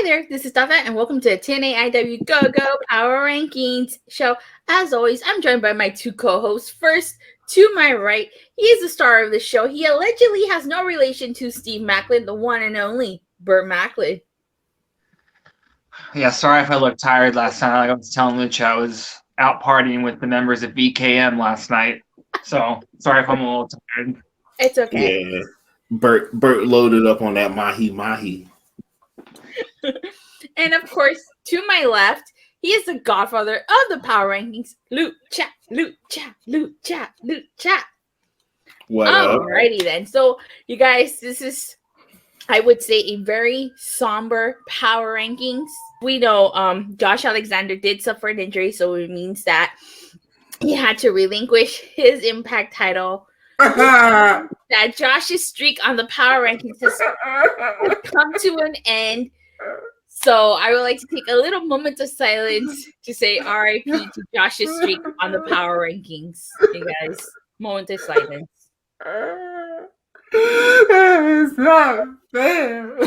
Hi there, this is Datila, and welcome to the TNAIW Go Power Rankings show. As always, I'm joined by my two co-hosts. First, to my right, he is the star of the show. He allegedly has no relation to Steve Maclin, the one and only Burt Maclin. Yeah, sorry if I looked tired last night. Like I was telling Lucha, I was out partying with the members of VKM last night. So sorry if I'm a little tired. It's okay. Yeah, Burt loaded up on that mahi. And of course, to my left, he is the godfather of the Power Rankings, Lucha. What up? Alrighty then. So, you guys, this is, I would say, a very somber Power Rankings. We know Josh Alexander did suffer an injury, so it means that he had to relinquish his Impact title. That Josh's streak on the Power Rankings has come to an end. So I would like to take a little moment of silence to say RIP to Josh's streak on the Power Rankings. You guys, moment of silence. It's not fair.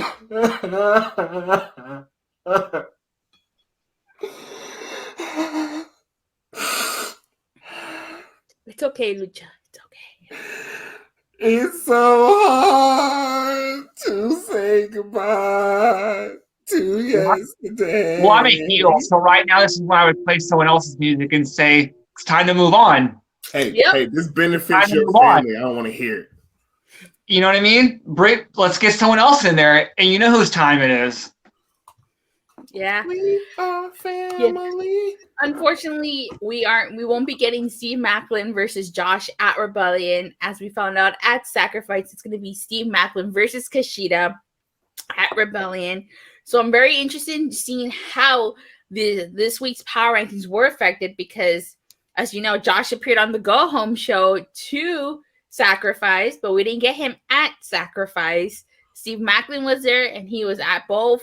It's okay, Lucha. It's okay. It's so hard to say goodbye to yesterday. Well, I'm a heel, so right now this is when I would play someone else's music and say it's time to move on. Hey, Yep. hey, this benefits Time to your move on. family. I don't want to hear it. You know what I mean? Let's get someone else in there, and you know whose time it is. Yeah. We are family. Unfortunately, we won't be getting Steve Maclin versus Josh at Rebellion. As we found out at Sacrifice, it's going to be Steve Maclin versus Kushida at Rebellion. So I'm very interested in seeing how this week's Power Rankings were affected because, as you know, Josh appeared on the Go Home show to Sacrifice, but we didn't get him at Sacrifice. Steve Maclin was there, and he was at both.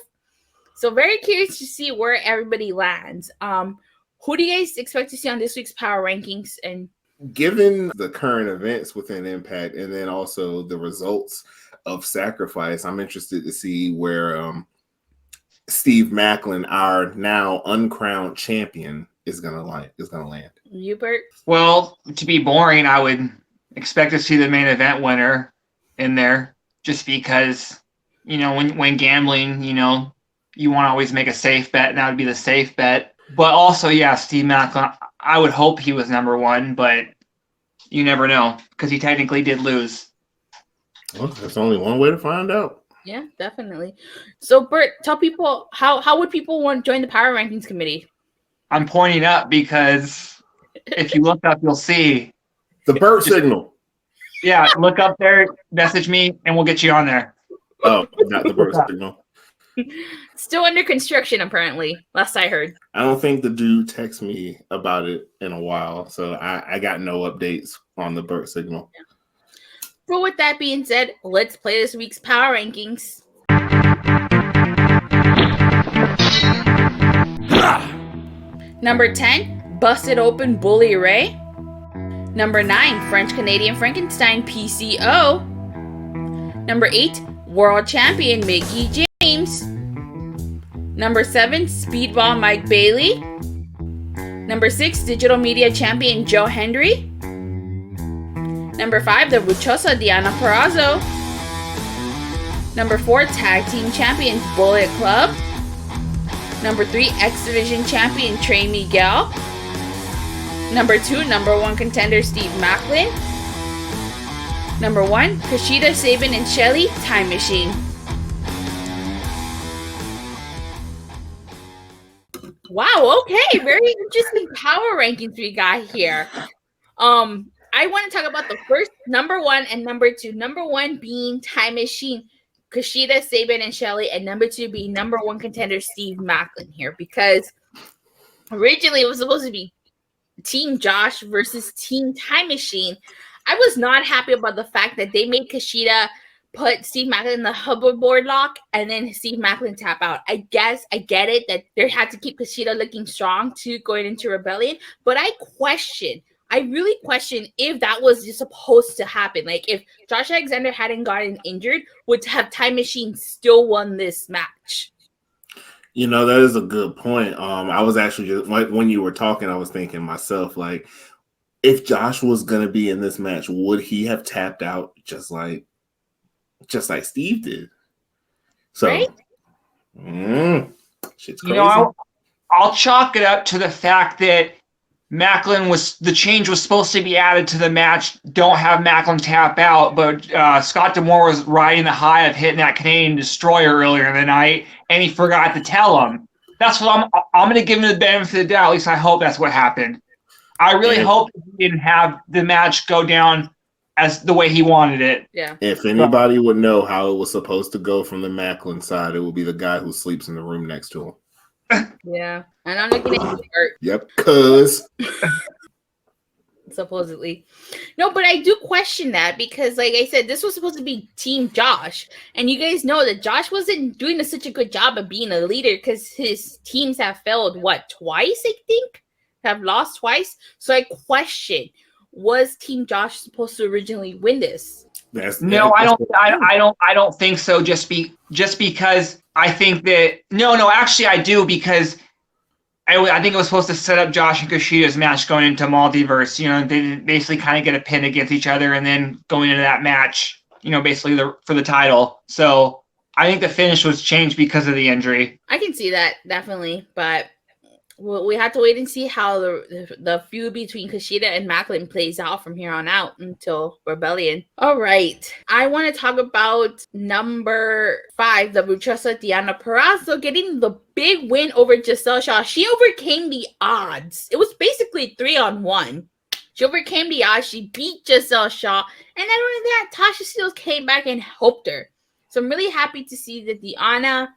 So very curious to see where everybody lands. Who do you guys expect to see on this week's Power Rankings? And Given the current events within Impact and then also the results of Sacrifice, I'm interested to see where Steve Maclin, our now uncrowned champion, is gonna land. you, Burt? Well, to be boring, I would expect to see the main event winner in there, just because, you know, when gambling, you know, you want to always make a safe bet, and that would be the safe bet. But also, yeah, Steve Maclin, I would hope he was number one, but you never know because he technically did lose. Well, there's only one way to find out. Yeah, definitely. So, Burt, tell people how would people want to join the Power Rankings committee? I'm pointing up because if you look up, you'll see. The Burt signal. Yeah, look up there, message me, and we'll get you on there. Oh, not the Burt signal. Still under construction, apparently. Last I heard. I don't think the dude texted me about it in a while, so I got no updates on the Burt signal. But with that being said, let's play this week's Power Rankings. Number 10, Busted Open Bully Ray. Number 9, French Canadian Frankenstein PCO. Number 8, World Champion Mickey James. Number 7, Speedball Mike Bailey. Number 6, Digital Media Champion Joe Hendry. Number 5, the Ruchosa Diana Perazzo. Number 4, Tag Team Champions Bullet Club. Number 3, X Division Champion Trey Miguel. Number 2, number 1 contender Steve Maclin. Number 1, Kushida, Sabin, and Shelly Time Machine. Wow, okay, very interesting Power Rankings we got here. I want to talk about the first number 1 and number 2. Number 1 being Time Machine, Kushida, Sabin, and Shelly, and number 2 being number 1 contender Steve Maclin here, because originally it was supposed to be Team Josh versus Team Time Machine. I was not happy about the fact that they made Kushida put Steve Maclin in the hoverboard lock and then Steve Maclin tap out. I guess I get it that they had to keep Kushida looking strong to going into Rebellion, but I really question if that was just supposed to happen. Like, if Josh Alexander hadn't gotten injured, would have Time Machine still won this match? You know, that is a good point. I was actually just like when you were talking, I was thinking myself, like, if Josh was gonna be in this match, would he have tapped out just like Steve did? So, Right? Shit's You crazy. know, I'll chalk it up to the fact that the change was supposed to be added to the match. Don't have Maclin tap out, but Scott D'Amore was riding the high of hitting that Canadian Destroyer earlier in the night, and he forgot to tell him. That's what I'm going to give him the benefit of the doubt. At least I hope that's what happened. I really hope he didn't have the match go down as the way he wanted it. Yeah. If anybody would know how it was supposed to go from the Maclin side, it would be the guy who sleeps in the room next to him. Yeah. And I'm looking at you, Burt. Yep, cuz. Supposedly. No, but I do question that because, like I said, this was supposed to be Team Josh. And you guys know that Josh wasn't doing such a good job of being a leader because his teams have failed, twice, I think? Have lost twice. So I question, was Team Josh supposed to originally win this? I don't think so. Just because I think that actually I do, because I think it was supposed to set up Josh and Kushida's match going into Multiverse. They basically kind of get a pin against each other, and then going into that match, basically for the title. So I think the finish was changed because of the injury. I can see that definitely, but we have to wait and see how the feud between Kushida and Maclin plays out from here on out until Rebellion. All right. I want to talk about number 5, the Buchessa Diana Perazzo getting the big win over Giselle Shaw. She overcame the odds. It was basically 3-on-1. She overcame the odds. She beat Giselle Shaw. And not only that, Tasha Steelz came back and helped her. So I'm really happy to see that Diana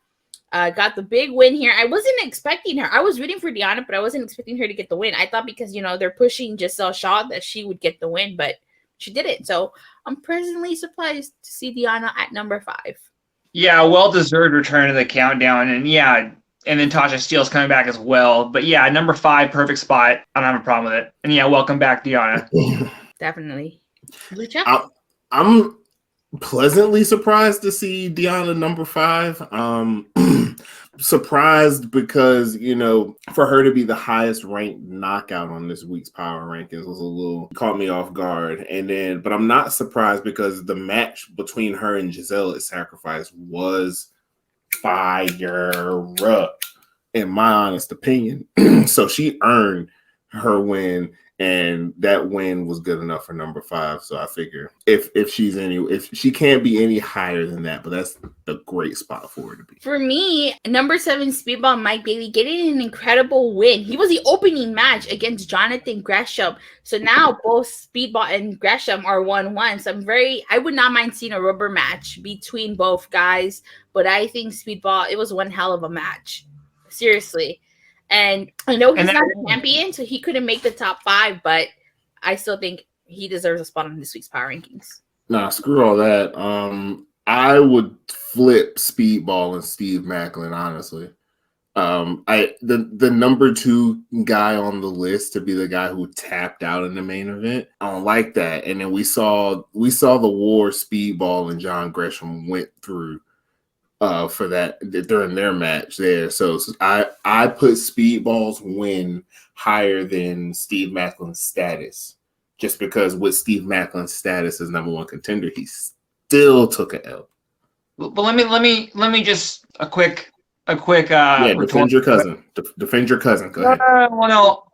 got the big win here. I wasn't expecting her. I was rooting for Diana, but I wasn't expecting her to get the win. I thought because, they're pushing Giselle Shaw that she would get the win, but she didn't. So I'm pleasantly surprised to see Diana at number 5. Yeah, well-deserved return to the countdown. And then Tasha Steelz coming back as well. But yeah, number 5, perfect spot. I don't have a problem with it. And yeah, welcome back, Diana. Definitely. Lucha? I'm pleasantly surprised to see Diana number 5. Surprised because for her to be the highest ranked knockout on this week's Power Rankings was a little caught me off guard. But I'm not surprised because the match between her and Giselle at Sacrifice was fire, in my honest opinion. So she earned her win. And that win was good enough for number 5. So I figure if she can't be any higher than that, but that's a great spot for her to be. For me, number 7, Speedball Mike Bailey getting an incredible win. He was the opening match against Jonathan Gresham. So now both Speedball and Gresham are 1-1. So I would not mind seeing a rubber match between both guys. But I think Speedball, it was one hell of a match. Seriously. And I know he's not a champion, so he couldn't make the top 5, but I still think he deserves a spot on this week's Power Rankings. Nah, screw all that. I would flip Speedball and Steve Maclin, honestly. The number 2 guy on the list to be the guy who tapped out in the main event. I don't like that. And then we saw the war Speedball and John Gresham went through for that during their match there. So I put Speedball's win higher than Steve Maclin's status, just because with Steve Maclin's status as number 1 contender, he still took an L. But let me just a quick defend your cousin. Defend your cousin. Go ahead. No.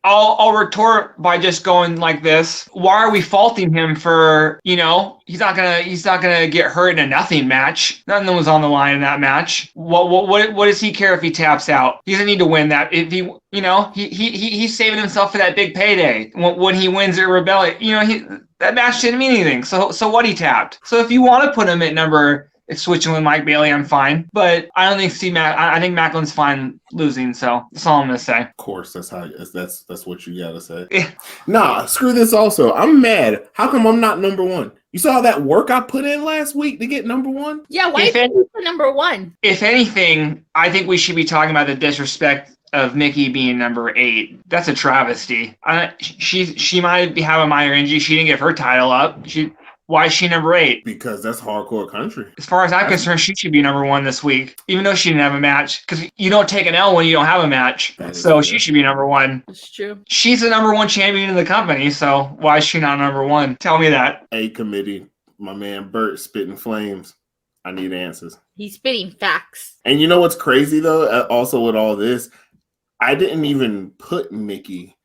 I'll retort by just going like this. Why are we faulting him for, he's not gonna get hurt in a nothing match. Nothing was on the line in that match. What does he care if he taps out? He doesn't need to win that. If he's saving himself for that big payday when he wins at Rebellion. That match didn't mean anything. So what, he tapped. So if you want to put him at number, switching with Mike Bailey, I'm fine. But I don't think I think Maclin's fine losing. So that's all I'm gonna say. Of course, that's what you gotta say. Yeah. Nah, screw this. Also, I'm mad. How come I'm not number 1? You saw that work I put in last week to get number 1? Yeah, why is you number 1? If anything, I think we should be talking about the disrespect of Nikki being number 8. That's a travesty. She might have a minor injury. She didn't give her title up. Why is she number 8? Because that's hardcore country. As far as I'm concerned, she should be number 1 this week, even though she didn't have a match. Because you don't take an L when you don't have a match. So she should be number 1. That's true. She's the number 1 champion in the company, so why is she not number 1? Tell me that. A committee, my man Burt spitting flames. I need answers. He's spitting facts. And you know what's crazy though? Also with all this, I didn't even put Mickey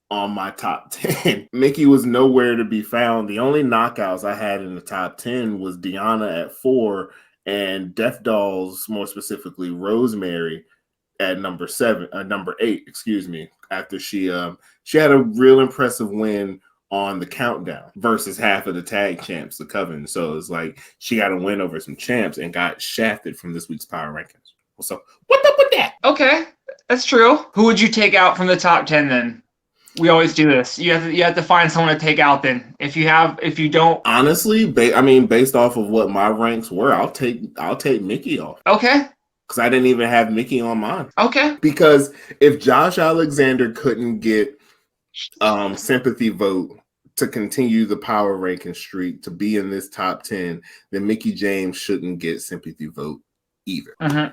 on my top 10. Mickey was nowhere to be found. The only knockouts I had in the top 10 was Deanna at 4 and Death Dolls, more specifically Rosemary, at number 8, excuse me, after she had a real impressive win on the countdown versus half of the tag champs, the Coven. So it's like she got a win over some champs and got shafted from this week's Power Rankings. So what's up with that? Okay, that's true. Who would you take out from the top 10 then? We always do this. You have to find someone to take out then. If you don't, honestly, based off of what my ranks were, I'll take Mickey off. Okay. Because I didn't even have Mickey on mine. Okay. Because if Josh Alexander couldn't get sympathy vote to continue the power ranking streak to be in this top 10, then Mickey James shouldn't get sympathy vote either. Uh-huh.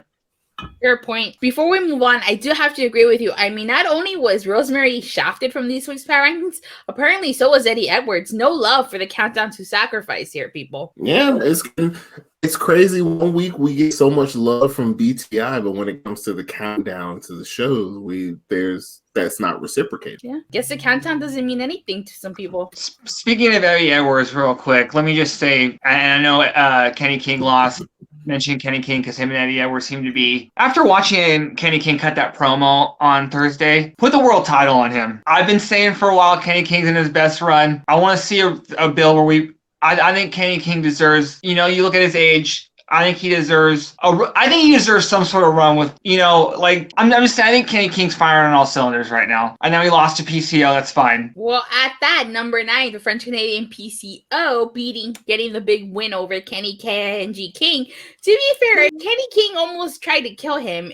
Fair point. Before we move on, I do have to agree with you. I mean, not only was Rosemary shafted from this week's Power Rankings, apparently so was Eddie Edwards. No love for the Countdown to Sacrifice here, people. Yeah, it's crazy. 1 week we get so much love from BTI, but when it comes to the countdown to the shows, that's not reciprocated. Yeah, guess the countdown doesn't mean anything to some people. Speaking of Eddie Edwards, real quick, let me just say, and I know Kenny King lost. Mentioned Kenny King because him and Eddie Edwards seem to be. After watching Kenny King cut that promo on Thursday, put the world title on him. I've been saying for a while Kenny King's in his best run. I want to see a bill where I think Kenny King deserves, you look at his age, I think he deserves some sort of run with, I'm just saying, I think Kenny King's firing on all cylinders right now. I know he lost to PCO, that's fine. Well, at that, number 9, the French-Canadian PCO getting the big win over Kenny KNG King. To be fair, Kenny King almost tried to kill him,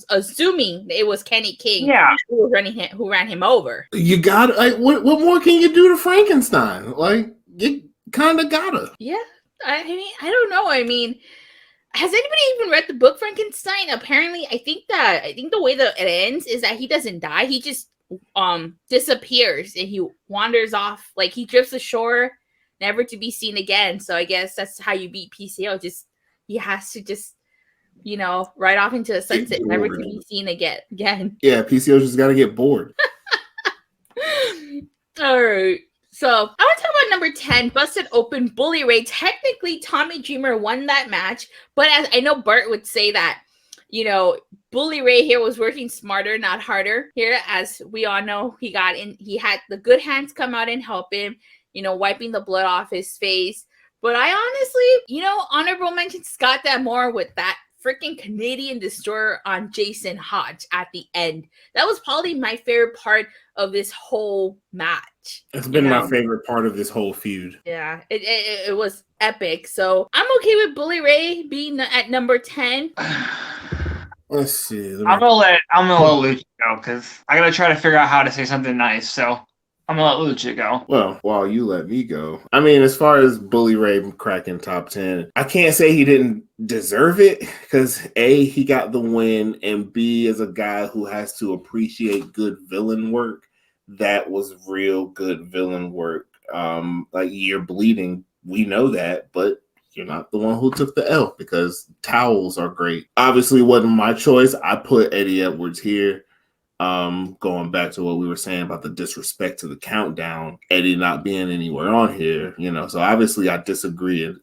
assuming it was Kenny King who ran him over. You got what more can you do to Frankenstein? Like, you kind of gotta. Yeah. I mean, I don't know. I mean, has anybody even read the book Frankenstein? Apparently, I think the way that it ends is that he doesn't die. He just disappears and he wanders off, like he drifts ashore, never to be seen again. So I guess that's how you beat PCO. He has to ride off into the sunset, never to be seen again. Yeah, PCO just got to get bored. All right. So I want to talk about number 10, Busted Open Bully Ray. Technically, Tommy Dreamer won that match, but as I know Burt would say that, Bully Ray here was working smarter, not harder. Here, as we all know, he had the good hands come out and help him, wiping the blood off his face. But I honestly, honorable mention Scott D'Amore with that freaking Canadian Destroyer on Jason Hodge at the end. That was probably my favorite part of this whole match. It's been my favorite part of this whole feud. Yeah, it was epic. So I'm okay with Bully Ray being at number 10. Let's see. I'm gonna let Lucha go because I gotta try to figure out how to say something nice. So I'm gonna let Lucha go. Well, while you let me go, I mean, as far as Bully Ray cracking top 10, I can't say he didn't deserve it because A, he got the win, and B, as a guy who has to appreciate good villain work, that was real good villain work. Like You're Bleeding, we know that, but you're not the one who took the L because towels are great. Obviously, wasn't my choice. I put Eddie Edwards here. Going back to what we were saying about the disrespect to the countdown, Eddie not being anywhere on here, so obviously I disagree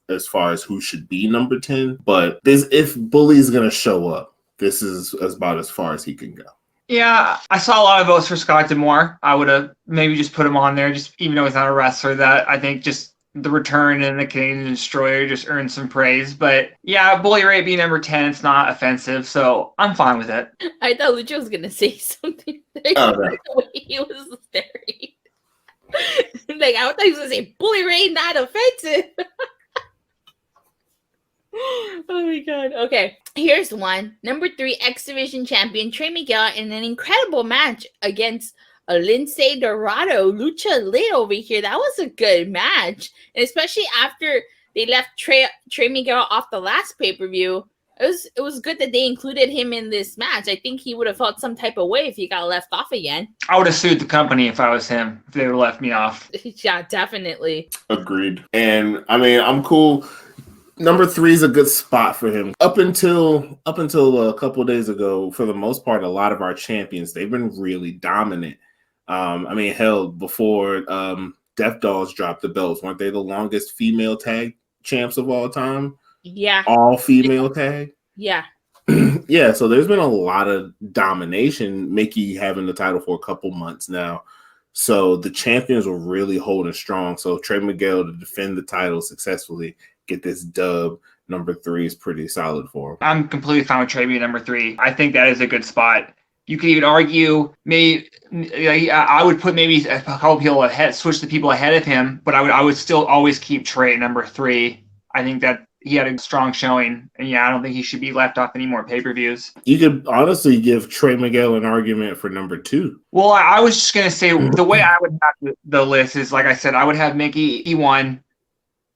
as far as who should be number 10, but if Bully's gonna show up, this is about as far as he can go. Yeah, I saw a lot of votes for Scott D'Amore. I would have maybe just put him on there, just even though he's not a wrestler. That I think just the return and the Canadian Destroyer just earned some praise. But yeah, Bully Ray being number 10, it's not offensive, so I'm fine with it. I thought Lucha was gonna say something. Oh, no. The way he was staring. I thought he was gonna say Bully Ray not offensive. Oh my god. Okay, here's one. Number 3, X Division champion Trey Miguel in an incredible match against Lince Dorado, Lucha Lit over here. That was a good match. And especially after they left Trey Miguel off the last pay-per-view, it was good that they included him in this match. I think he would have felt some type of way if he got left off again. I would have sued the company if I was him, if they would have left me off. Yeah, definitely. Agreed. And I mean, I'm cool. Number 3 is a good spot for him. Up until a couple of days ago, for the most part, a lot of our champions, they've been really dominant. I mean, hell, before Death Dolls dropped the belts, weren't they the longest female tag champs of all time? Yeah. All female tag? Yeah. Yeah, so there's been a lot of domination. Mickey having the title for a couple months now. So the champions were really holding strong. So Trey Miguel to defend the title successfully, get this dub, number 3 is pretty solid for him. I'm completely fine with Trey being number 3. I think that is a good spot. You could even argue maybe I would put maybe a couple people ahead, switch the people ahead of him, but I would still always keep Trey at number 3. I think that he had a strong showing, and yeah, I don't think he should be left off any more pay-per-views. You could honestly give Trey Miguel an argument for number 2. Well, I was just going to say, the way I would have the list is, like I said, I would have Mickey E1.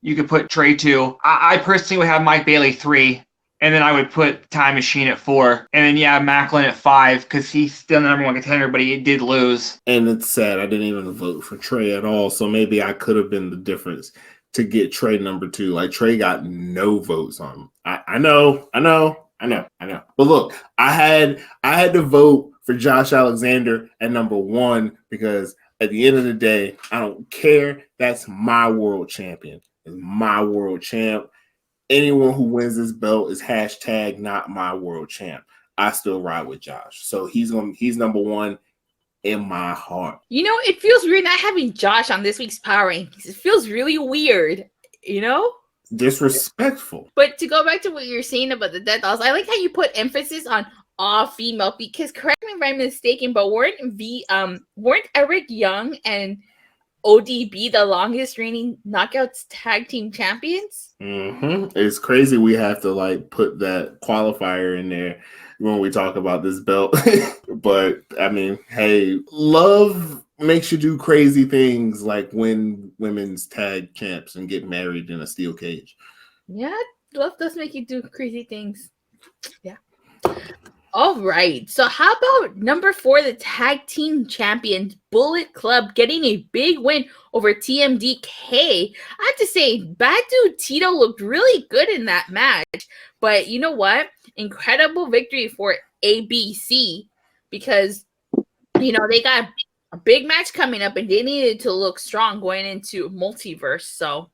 You could put Trey 2. I personally would have Mike Bailey 3, and then I would put Time Machine at 4. And then, yeah, Maclin at 5, because he's still the number 1 contender, but he did lose. And it's sad. I didn't even vote for Trey at all, so maybe I could have been the difference to get Trey number 2. Like, Trey got no votes on him. I know. But look, I had to vote for Josh Alexander at number 1 because at the end of the day, I don't care. That's my world champion. It's my world champ. Anyone who wins this belt is hashtag not my world champ. I still ride with Josh. So he's number 1 in my heart. You know, it feels weird not having Josh on this week's Power Rankings. It feels really weird, you know? Disrespectful. But to go back to what you're saying about the Death Dolls, I like how you put emphasis on all female, because correct me if I'm mistaken, but weren't Eric Young and ODB the longest reigning Knockouts tag team champions? Mm-hmm. It's crazy we have to like put that qualifier in there when we talk about this belt. But I mean, hey, love makes you do crazy things like win women's tag champs and get married in a steel cage. Yeah, love does make you do crazy things. Yeah. All right. So how about number 4, the tag team champions, Bullet Club, getting a big win over TMDK. I have to say, Bad Dude Tito looked really good in that match. But you know what? Incredible victory for ABC, because, you know, they got a big match coming up and they needed to look strong going into Multiverse. So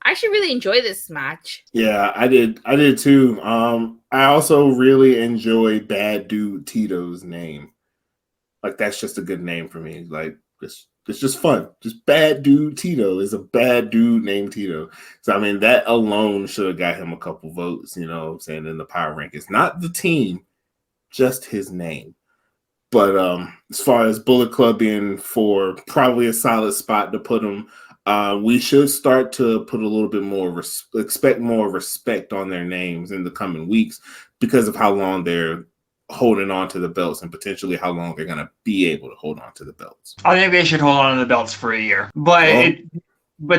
I actually really enjoy this match. Yeah, I did too. I also really enjoy Bad Dude Tito's name. Like, that's just a good name for me. Like, it's just fun. Just Bad Dude Tito is a bad dude named Tito. So I mean, that alone should have got him a couple votes, you know what I'm saying, in the Power Rankings. Not the team, just his name. But as far as Bullet Club being for probably a solid spot to put him, we should start to put a little bit more expect more respect on their names in the coming weeks because of how long they're holding on to the belts and potentially how long they're going to be able to hold on to the belts. I think they should hold on to the belts for a year, but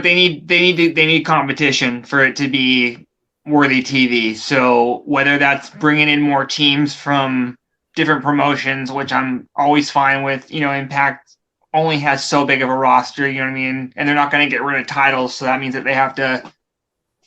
they need competition for it to be worthy TV. So whether that's bringing in more teams from different promotions, which I'm always fine with, you know, Impact only has so big of a roster, you know what I mean? And they're not going to get rid of titles. So that means that they have to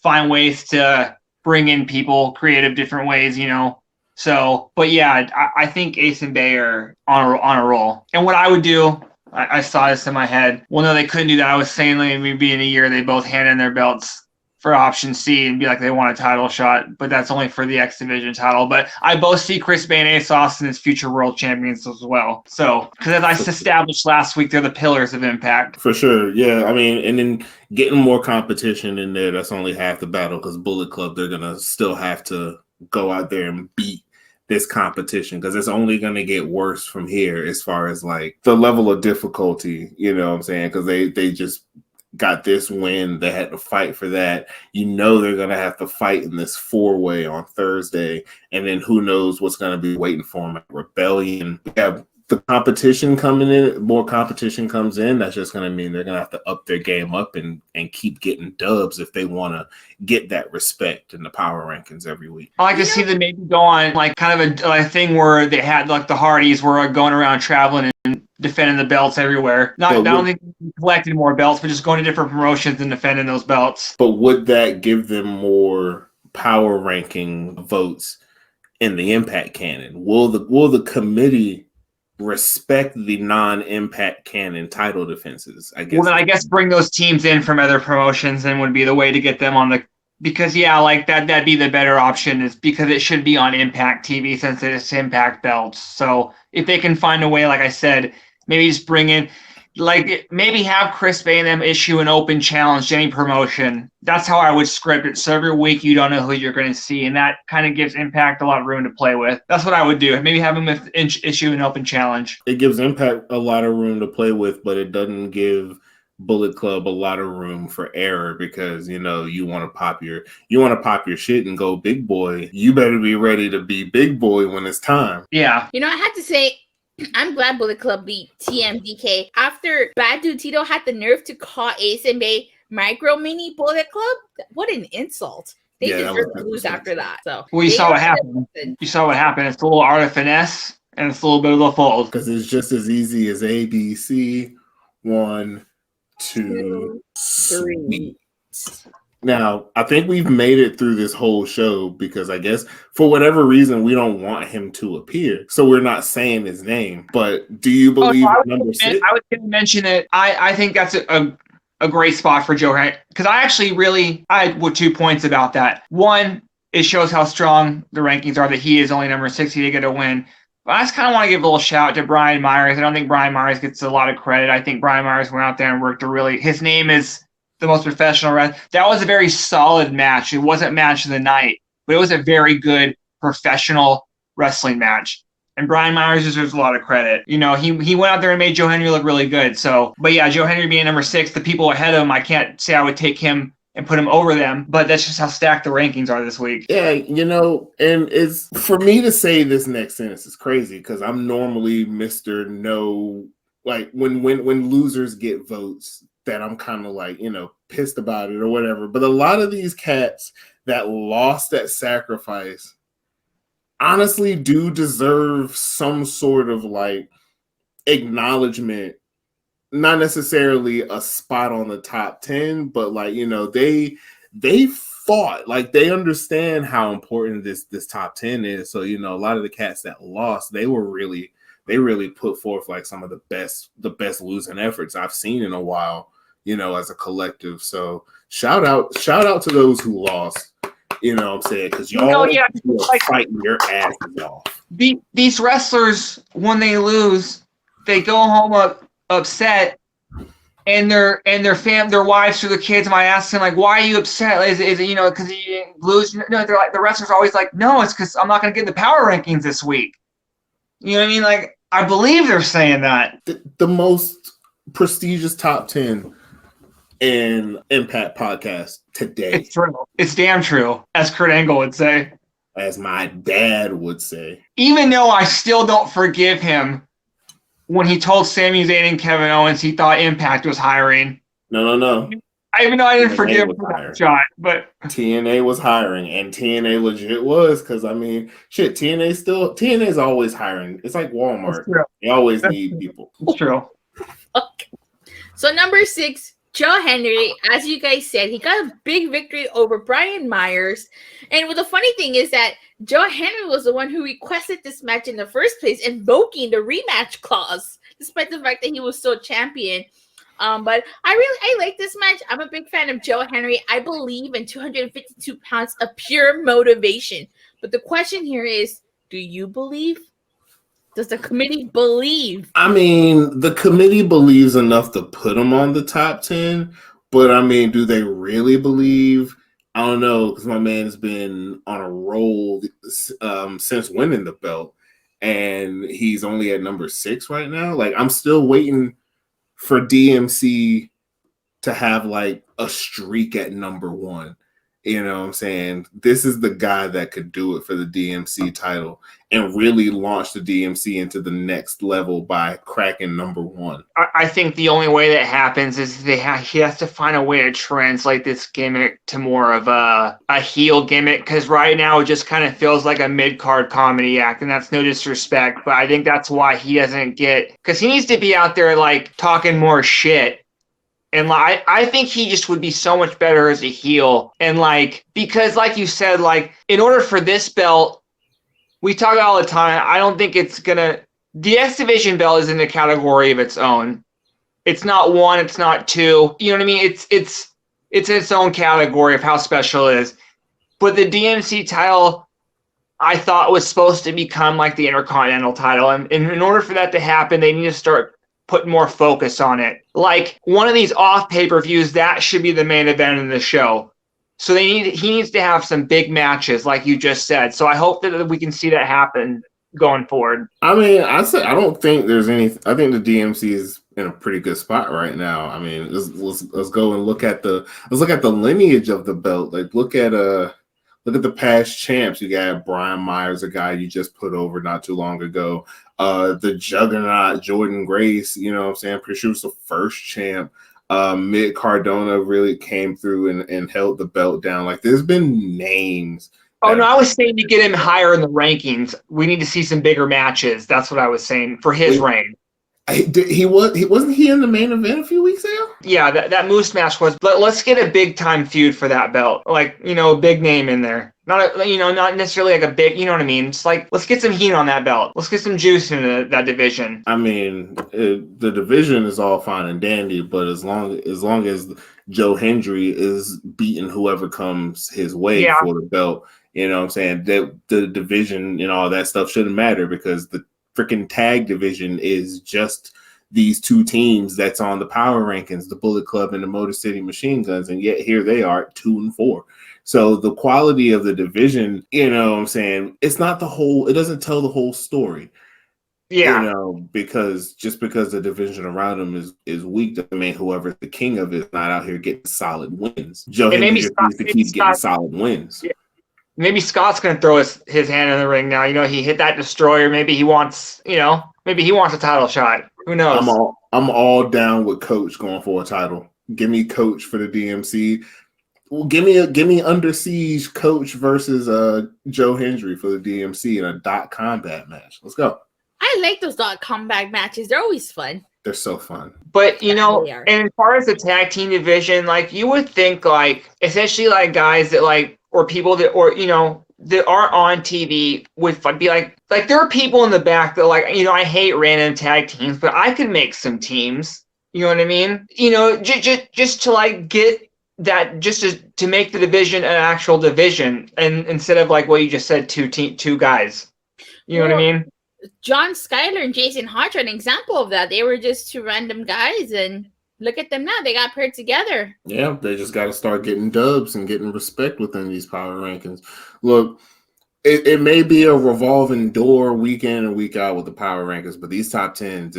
find ways to bring in people, creative different ways, you know? So, but yeah, I think Ace and Bay are on a roll. And what I would do, I saw this in my head. Well, no, they couldn't do that. I was saying like maybe in a year, they both hand in their belts for option C and be like, they want a title shot, but that's only for the X Division title. But I both see Chris Bay and Ace Austin as future world champions as well. So, because as I established last week, they're the pillars of Impact. For sure. Yeah. I mean, and then getting more competition in there, that's only half the battle because Bullet Club, they're going to still have to go out there and beat this competition because it's only going to get worse from here as far as like the level of difficulty, you know what I'm saying? Because they just got this win. They had to fight for that. You know they're going to have to fight in this 4-way on Thursday. And then who knows what's going to be waiting for them at Rebellion. We have the competition coming in, more competition comes in, that's just going to mean they're going to have to up their game up and keep getting dubs if they want to get that respect in the power rankings every week. I like to see them maybe go on like kind of a thing where they had like the Hardys were going around traveling and defending the belts everywhere. Not only collecting more belts, but just going to different promotions and defending those belts. But would that give them more power ranking votes in the Impact canon? Will the committee respect the non-Impact canon title defenses? I guess. Well, then I guess bring those teams in from other promotions and would be the way to get them on the. Because like that'd be the better option, is because it should be on Impact TV since it's Impact belts. So if they can find a way, like I said, maybe just bring in, like maybe have Chris Bay and them issue an open challenge to any promotion. That's how I would script it. So every week you don't know who you're going to see, and that kind of gives Impact a lot of room to play with. That's what I would do. Maybe have them issue an open challenge. It gives Impact a lot of room to play with, but it doesn't give Bullet Club a lot of room for error, because you want to pop your shit and go big boy. You better be ready to be big boy when it's time. Yeah. I have to say, I'm glad Bullet Club beat TMDK after Bad Dude Tito had the nerve to call Ace and Bay micro mini Bullet Club. What an insult. They deserve to lose after that. So you saw what happened. You saw what happened. It's a little art of finesse and it's a little bit of a fold. Because it's just as easy as ABC. 1, 2, 3. Now, I think we've made it through this whole show because I guess for whatever reason, we don't want him to appear. So we're not saying his name. But do you believe number 6? I was going to mention it. I think that's a great spot for Joe Henry, because I had 2 points about that. One, it shows how strong the rankings are that he is only number 60 to get a win. But I just kind of want to give a little shout out to Brian Myers. I don't think Brian Myers gets a lot of credit. I think Brian Myers went out there and worked his name is the most professional. That was a very solid match. It wasn't match of the night, but it was a very good professional wrestling match. And Brian Myers deserves a lot of credit. He went out there and made Joe Henry look really good. So, but yeah, Joe Henry being number 6, the people ahead of him, I can't say I would take him and put him over them, but that's just how stacked the rankings are this week. Yeah, and it's for me to say this next sentence is crazy because I'm normally Mr. No, like when losers get votes that I'm kind of like, pissed about it or whatever. But a lot of these cats that lost at Sacrifice honestly do deserve some sort of like acknowledgement. Not necessarily a spot on the top 10, but like, they fought, like they understand how important this top 10 is. So, a lot of the cats that lost, they really put forth like some of the best losing efforts I've seen in a while, as a collective. So shout out to those who lost, what I'm saying? Because y'all are fighting your asses off. These wrestlers, when they lose, they go home upset, and their wives or their kids might ask them like, why are you upset? Is it because you didn't lose? No, they're like, the wrestlers are always like, no, it's because I'm not going to get in the power rankings this week. You know what I mean? Like, I believe they're saying that. The most prestigious top 10 in Impact podcast today. It's true. It's damn true, as Kurt Angle would say. As my dad would say. Even though I still don't forgive him when he told Sami Zayn and Kevin Owens he thought Impact was hiring. No. Even though I didn't forgive him for that shot, but TNA was hiring, and TNA legit was, because TNA's always hiring. It's like Walmart. They always need people. It's true. Okay. So number 6, Joe Henry, as you guys said, he got a big victory over Brian Myers. And the funny thing is that Joe Henry was the one who requested this match in the first place, invoking the rematch clause, despite the fact that he was still champion. But I like this match. I'm a big fan of Joe Henry. I believe in 252 pounds of pure motivation. But the question here is, do you believe? Does the committee believe? I mean, the committee believes enough to put him on the top 10, but I mean, do they really believe? I don't know, because my man's been on a roll since winning the belt, and he's only at number 6 right now. Like, I'm still waiting for DMC to have like a streak at number 1. You know what I'm saying? This is the guy that could do it for the DMC title and really launch the DMC into the next level by cracking number one. I think the only way that happens is he has to find a way to translate this gimmick to more of a heel gimmick, because right now it just kind of feels like a mid-card comedy act, and that's no disrespect, but I think that's why he doesn't get, because he needs to be out there like talking more shit. And like, I think he just would be so much better as a heel. And like, because like you said, like in order for this belt, we talk all the time, I don't think it's gonna, the X Division belt is in a category of its own. It's not one, it's not two. You know what I mean? It's its own category of how special it is. But the DMC title, I thought was supposed to become like the Intercontinental title. And in order for that to happen, they need to start put more focus on it. Like one of these off pay-per-views, that should be the main event in the show. So he needs to have some big matches, like you just said. So I hope that we can see that happen going forward. I mean, I don't think there's any. I think the DMC is in a pretty good spot right now. I mean, let's go and look at the lineage of the belt. Like look at the past champs. You got Brian Myers, a guy you just put over not too long ago. The juggernaut Jordan Grace, you know what I'm saying? Pretty sure was the first champ. Mid Cardona really came through and held the belt down. Like there's been names. Oh no, I was saying to get him higher in the rankings, we need to see some bigger matches. That's what I was saying for his reign. Wasn't he in the main event a few weeks ago? Yeah, that Moose match was. But let's get a big time feud for that belt, like a big name in there. Not necessarily like a big, you know what I mean? Just like let's get some heat on that belt. Let's get some juice in that division. I mean, the division is all fine and dandy, but as long as Joe Hendry is beating whoever comes his way for the belt, you know what I'm saying? That the division and all that stuff shouldn't matter, because the freaking tag division is just these two teams that's on the power rankings, the Bullet Club and the Motor City Machine Guns, and yet here they are 2 and 4. So the quality of the division, you know what I'm saying, it's not the whole, it doesn't tell the whole story. Yeah. Because the division around them is weak, doesn't mean whoever's the king of it is not out here getting solid wins. Joe Hendry just needs to keep getting solid wins. Yeah. Maybe Scott's going to throw his hand in the ring now. He hit that destroyer. Maybe he wants, a title shot. Who knows? I'm all down with Coach going for a title. Give me Coach for the DMC. Well, give me Under Siege Coach versus Joe Hendry for the DMC in a dot combat match. Let's go. I like those dot combat matches. They're always fun. They're so fun. But and as far as the tag team division, like you would think, like essentially like guys that like, or people that, or that aren't on TV would be like there are people in the back that like, I hate random tag teams, but I could make some teams. You know what I mean? Just to like get that, just to make the division an actual division, and instead of like what you just said, two guys. You know what I mean? John Skyler and Jason Hodge are an example of that. They were just two random guys, and look at them now. They got paired together. Yeah, they just got to start getting dubs and getting respect within these power rankings. Look, it may be a revolving door week in and week out with the power rankings, but this top 10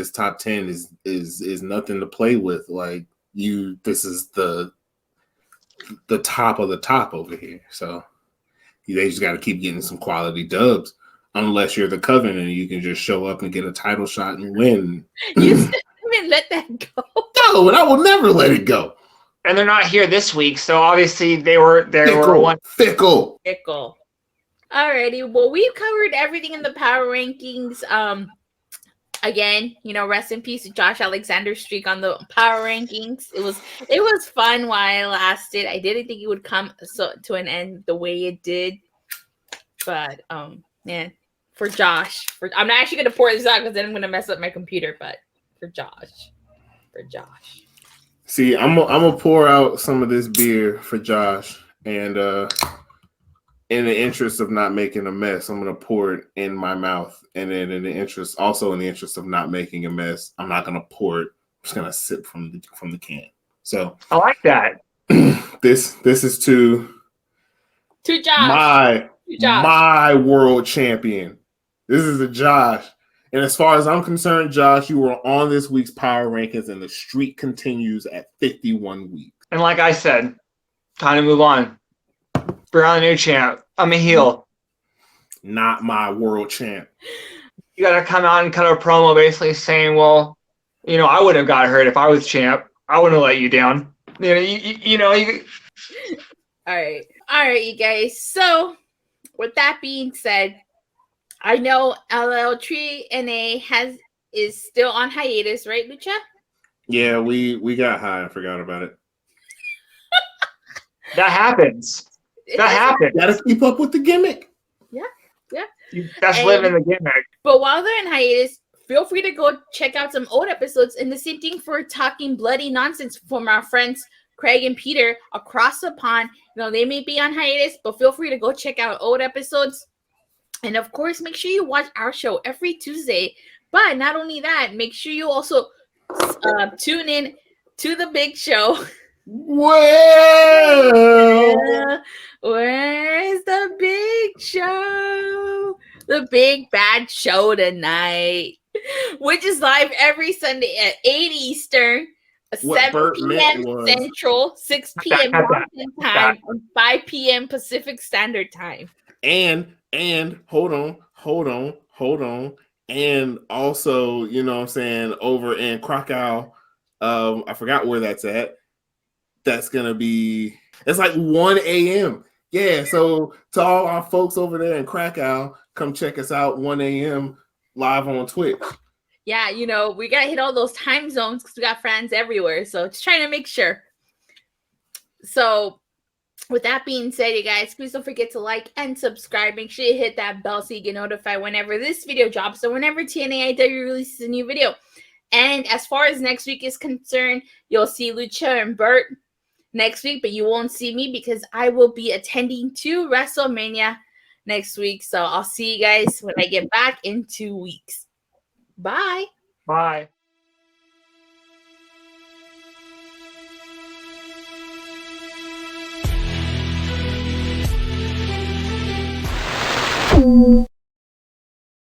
is nothing to play with. Like this is the top of the top over here. So they just got to keep getting some quality dubs. Unless you're the Coven and you can just show up and get a title shot and win. You still haven't let that go. No, and I will never let it go. And they're not here this week, so obviously they were fickle. Alrighty, well, we've covered everything in the power rankings. Again, rest in peace to Josh Alexander's streak on the power rankings. It was fun while it lasted. I didn't think it would come to an end the way it did, but for Josh, I'm not actually gonna pour this out because then I'm gonna mess up my computer. But for Josh. See, I'm gonna pour out some of this beer for Josh, and in the interest of not making a mess, I'm gonna pour it in my mouth, and then in the interest of not making a mess, I'm not gonna pour it. I'm just gonna sip from the can. So I like that. This is to Josh. My world champion. This is a Josh. And as far as I'm concerned, Josh, you were on this week's power rankings, and the streak continues at 51 weeks. And like I said, time to move on. Brown new champ. I'm a heel. Not my world champ. You got to come out and cut a promo basically saying, well, I wouldn't have got hurt if I was champ. I wouldn't have let you down. All right, you guys. So, with that being said, I know TNAIW is still on hiatus, right, Lucha? Yeah, we got high and forgot about it. That happens. That happens. Gotta keep up with the gimmick. Yeah. That's living the gimmick. But while they're in hiatus, feel free to go check out some old episodes. And the same thing for talking bloody nonsense from our friends Craig and Peter across the pond. They may be on hiatus, but feel free to go check out old episodes. And of course, make sure you watch our show every Tuesday. But not only that, make sure you also tune in to the big show. Well, where's the big show? The big bad show tonight, which is live every Sunday at 8 Eastern, 7 p.m. Central, 6 p.m. Mountain Time, and 5 p.m. Pacific Standard Time. And hold on. And also, over in Krakow, I forgot where that's at. That's gonna be, it's like 1 a.m. Yeah, so to all our folks over there in Krakow, come check us out 1 a.m. live on Twitch. Yeah, we gotta hit all those time zones because we got fans everywhere. So just trying to make sure. So with that being said, you guys, please don't forget to like and subscribe. Make sure you hit that bell so you get notified whenever this video drops or whenever TNAIW releases a new video. And as far as next week is concerned, you'll see Lucha and Burt next week, but you won't see me because I will be attending to WrestleMania next week. So I'll see you guys when I get back in 2 weeks. Bye. Bye.